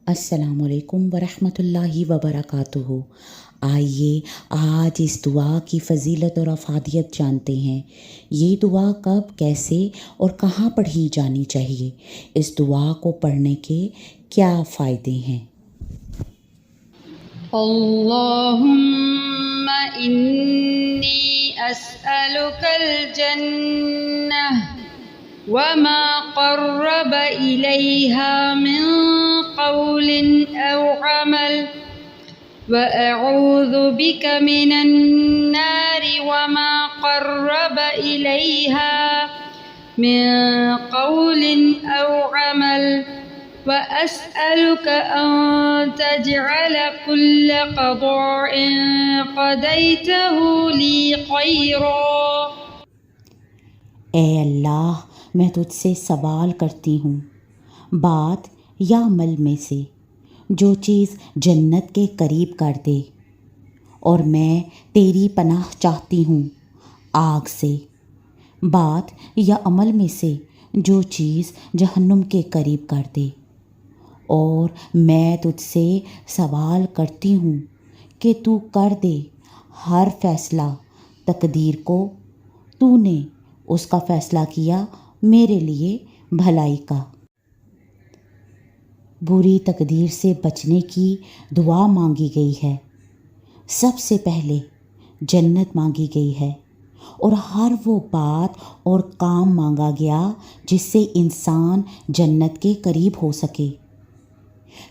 السلام علیکم ورحمۃ اللہ وبرکاتہ۔ آئیے آج اس دعا کی فضیلت اور افادیت جانتے ہیں۔ یہ دعا کب، کیسے اور کہاں پڑھی جانی چاہیے؟ اس دعا کو پڑھنے کے کیا فائدے ہیں؟ اللہم انی اسألک الجنہ وما قرب الیہا من قول او عمل وأعوذ بک من النار وما قرب الیہا من قول او عمل وأسألك أن تجعل كل قضاء قضيته لي خيرا۔ اے اللہ، میں تجھ سے سوال کرتی ہوں بات یا عمل میں سے جو چیز جنت کے قریب کر دے، اور میں تیری پناہ چاہتی ہوں آگ سے۔ بات یا عمل میں سے جو چیز جہنم کے قریب کر دے، اور میں تجھ سے سوال کرتی ہوں کہ تو کر دے ہر فیصلہ تقدیر کو۔ تو نے اس کا فیصلہ کیا میرے لیے بھلائی کا۔ بری تقدیر سے بچنے کی دعا مانگی گئی ہے۔ سب سے پہلے جنت مانگی گئی ہے، اور ہر وہ بات اور کام مانگا گیا جس سے انسان جنت کے قریب ہو سکے۔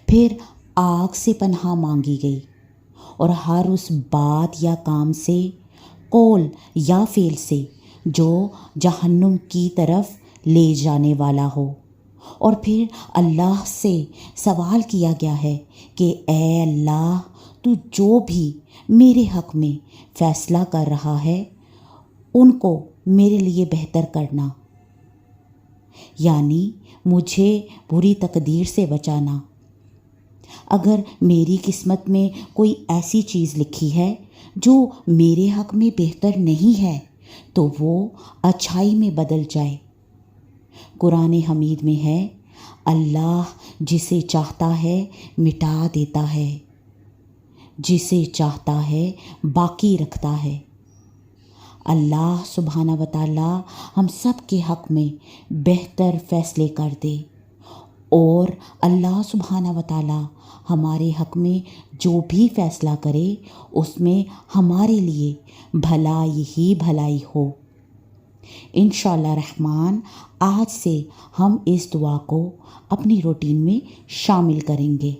پھر آگ سے پناہ مانگی گئی، اور ہر اس بات یا کام سے، قول یا فعل سے جو جہنم کی طرف لے جانے والا ہو۔ اور پھر اللہ سے سوال کیا گیا ہے کہ اے اللہ، تو جو بھی میرے حق میں فیصلہ کر رہا ہے ان کو میرے لیے بہتر کرنا، یعنی مجھے بری تقدیر سے بچانا۔ اگر میری قسمت میں کوئی ایسی چیز لکھی ہے جو میرے حق میں بہتر نہیں ہے تو وہ اچھائی میں بدل جائے۔ قرآن حمید میں ہے، اللہ جسے چاہتا ہے مٹا دیتا ہے، جسے چاہتا ہے باقی رکھتا ہے۔ اللہ سبحانہ و تعالی ہم سب کے حق میں بہتر فیصلے کر دے، اور اللہ سبحانہ و تعالی ہمارے حق میں جو بھی فیصلہ کرے اس میں ہمارے لیے بھلائی ہی بھلائی ہو۔ انشاءاللہ رحمان آج سے ہم اس دعا کو اپنی روٹین میں شامل کریں گے۔